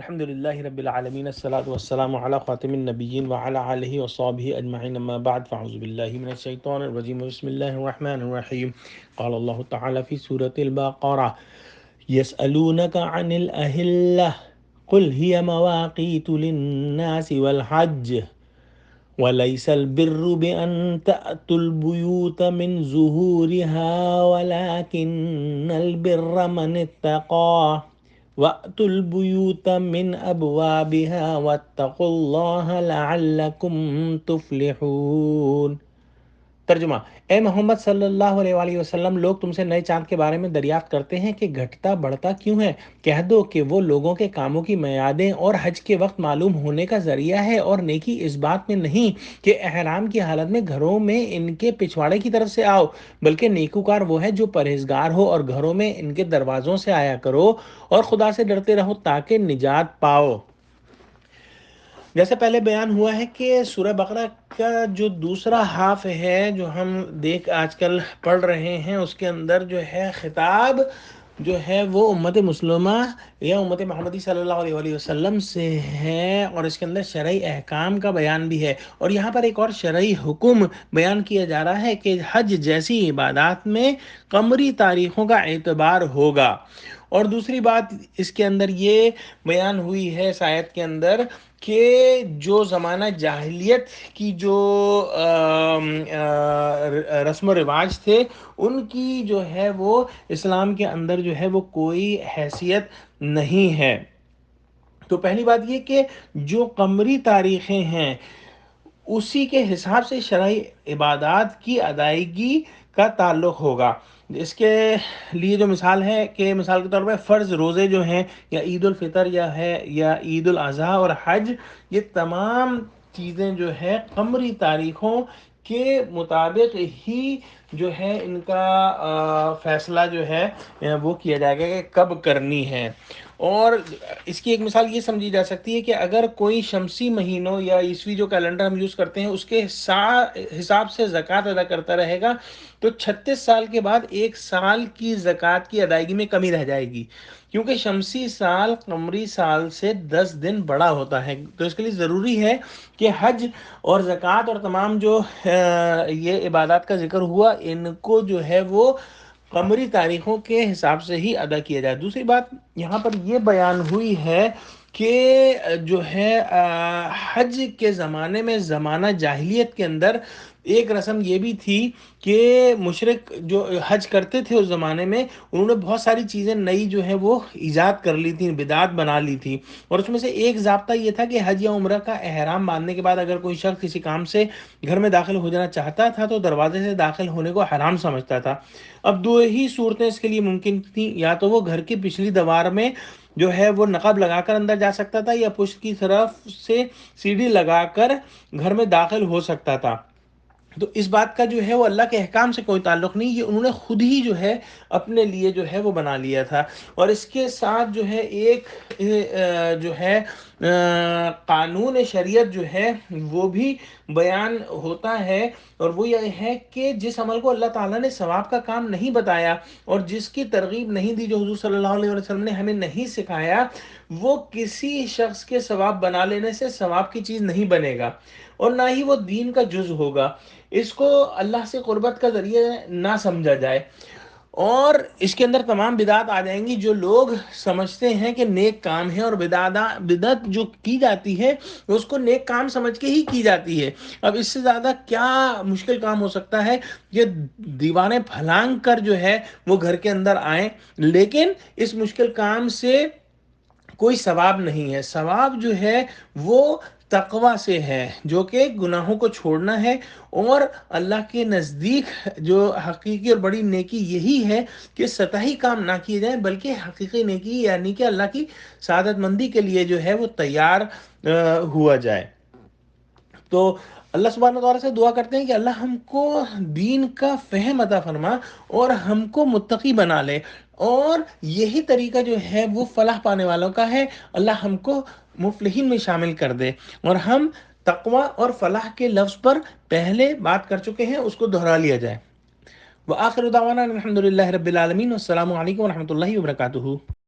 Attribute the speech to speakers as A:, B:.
A: الحمد للہ رب العالمین الصلاۃ والسلام علی خاتم النبیین وعلی آلہ وصحبہ اجمعین اما بعد فاعوذ باللہ من الشیطان الرجیم بسم اللہ الرحمن الرحیم قال اللہ تعالی فی سورۃ البقرہ یسألونک عن الأہلہ قل ہی مواقیت للناس والحج وليس البر بأن تأتوا البيوت من ظهورها ولكن البر من اتقى وَأْتُوا الْبُيُوتَ مِنْ أَبْوَابِهَا وَاتَّقُوا اللَّهَ لَعَلَّكُمْ تُفْلِحُونَ۔ ترجمہ: اے محمد صلی اللہ علیہ وآلہ وسلم، لوگ تم سے نئے چاند کے بارے میں دریافت کرتے ہیں کہ گھٹتا بڑھتا کیوں ہے۔ کہہ دو کہ وہ لوگوں کے کاموں کی میعادیں اور حج کے وقت معلوم ہونے کا ذریعہ ہے، اور نیکی اس بات میں نہیں کہ احرام کی حالت میں گھروں میں ان کے پچھواڑے کی طرف سے آؤ، بلکہ نیکوکار وہ ہے جو پرہیزگار ہو اور گھروں میں ان کے دروازوں سے آیا کرو اور خدا سے ڈرتے رہو تاکہ نجات پاؤ۔ جیسے پہلے بیان ہوا ہے کہ سورہ بقرہ کا جو دوسرا ہاف ہے جو ہم آج کل پڑھ رہے ہیں، اس کے اندر جو ہے خطاب جو ہے وہ امت مسلمہ یا امت محمدی صلی اللہ علیہ وآلہ وسلم سے ہے، اور اس کے اندر شرعی احکام کا بیان بھی ہے، اور یہاں پر ایک اور شرعی حکم بیان کیا جا رہا ہے کہ حج جیسی عبادات میں قمری تاریخوں کا اعتبار ہوگا۔ اور دوسری بات اس کے اندر یہ بیان ہوئی ہے اس آیت کے اندر کہ جو زمانہ جاہلیت کی جو رسم و رواج تھے، ان کی جو ہے وہ اسلام کے اندر جو ہے وہ کوئی حیثیت نہیں ہے۔ تو پہلی بات یہ کہ جو قمری تاریخیں ہیں اسی کے حساب سے شرعی عبادات کی ادائیگی کا تعلق ہوگا۔ اس کے لیے جو مثال ہے کہ مثال کے طور پہ فرض روزے جو ہیں، یا عید الفطر یا عید الاضحیٰ اور حج، یہ تمام چیزیں جو ہے قمری تاریخوں کے مطابق ہی جو ہے ان کا فیصلہ جو ہے وہ کیا جائے گا کہ کب کرنی ہے۔ اور اس کی ایک مثال یہ سمجھی جا سکتی ہے کہ اگر کوئی شمسی مہینوں یا عیسوی جو کیلنڈر ہم یوز کرتے ہیں اس کے حساب سے زکوٰۃ ادا کرتا رہے گا تو 36 سال کے بعد ایک سال کی زکوٰۃ کی ادائیگی میں کمی رہ جائے گی، کیونکہ شمسی سال قمری سال سے 10 دن بڑا ہوتا ہے۔ تو اس کے لیے ضروری ہے کہ حج اور زکوٰۃ اور تمام جو یہ عبادات کا ذکر ہوا ان کو جو ہے وہ قمری تاریخوں کے حساب سے ہی ادا کیا جائے۔ دوسری بات یہاں پر یہ بیان ہوئی ہے کہ جو ہے حج کے زمانے میں زمانہ جاہلیت کے اندر ایک رسم یہ بھی تھی کہ مشرک جو حج کرتے تھے اس زمانے میں، انہوں نے بہت ساری چیزیں نئی جو ہے وہ ایجاد کر لی تھی، بدعت بنا لی تھی، اور اس میں سے ایک ضابطہ یہ تھا کہ حج یا عمرہ کا احرام باندھنے کے بعد اگر کوئی شخص کسی کام سے گھر میں داخل ہو جانا چاہتا تھا تو دروازے سے داخل ہونے کو حرام سمجھتا تھا۔ اب دو ہی صورتیں اس کے لیے ممکن تھیں، یا تو وہ گھر کی پچھلی دیوار میں جو ہے وہ نقاب لگا کر اندر جا سکتا تھا، یا پشت کی طرف سے سیڑھی لگا کر گھر میں داخل ہو سکتا تھا۔ تو اس بات کا جو ہے وہ اللہ کے احکام سے کوئی تعلق نہیں، یہ انہوں نے خود ہی جو ہے اپنے لیے جو ہے وہ بنا لیا تھا۔ اور اس کے ساتھ جو ہے ایک جو ہے قانون شریعت جو ہے وہ بھی بیان ہوتا ہے، اور وہ یہ ہے کہ جس عمل کو اللہ تعالیٰ نے ثواب کا کام نہیں بتایا اور جس کی ترغیب نہیں دی، جو حضور صلی اللہ علیہ وسلم نے ہمیں نہیں سکھایا، وہ کسی شخص کے ثواب بنا لینے سے ثواب کی چیز نہیں بنے گا، اور نہ ہی وہ دین کا جز ہوگا۔ اس کو اللہ سے قربت کا ذریعہ نہ سمجھا جائے، اور اس کے اندر تمام بدعات آ جائیں گی۔ جو لوگ سمجھتے ہیں کہ نیک کام ہے، اور بدعت جو کی جاتی ہے اس کو نیک کام سمجھ کے ہی کی جاتی ہے۔ اب اس سے زیادہ کیا مشکل کام ہو سکتا ہے کہ دیوانے پھلانگ کر جو ہے وہ گھر کے اندر آئیں، لیکن اس مشکل کام سے کوئی ثواب نہیں ہے۔ ثواب جو ہے وہ تقوی سے ہے، جو کہ گناہوں کو چھوڑنا ہے، اور اللہ کے نزدیک جو حقیقی اور بڑی نیکی یہی ہے کہ سطحی کام نہ کیے جائیں، بلکہ حقیقی نیکی یعنی کہ اللہ کی سعادت مندی کے لیے جو ہے وہ تیار ہوا جائے۔ تو اللہ سبحانہ وتعالیٰ سے دعا کرتے ہیں کہ اللہ ہم کو دین کا فہم عطا فرما اور ہم کو متقی بنا لے، اور یہی طریقہ جو ہے وہ فلاح پانے والوں کا ہے۔ اللہ ہم کو مفلحین میں شامل کر دے، اور ہم تقوی اور فلاح کے لفظ پر پہلے بات کر چکے ہیں، اس کو دہرا لیا جائے۔ وآخر دعوانا الحمد للہ رب العالمین، والسلام علیکم ورحمۃ اللہ وبرکاتہ۔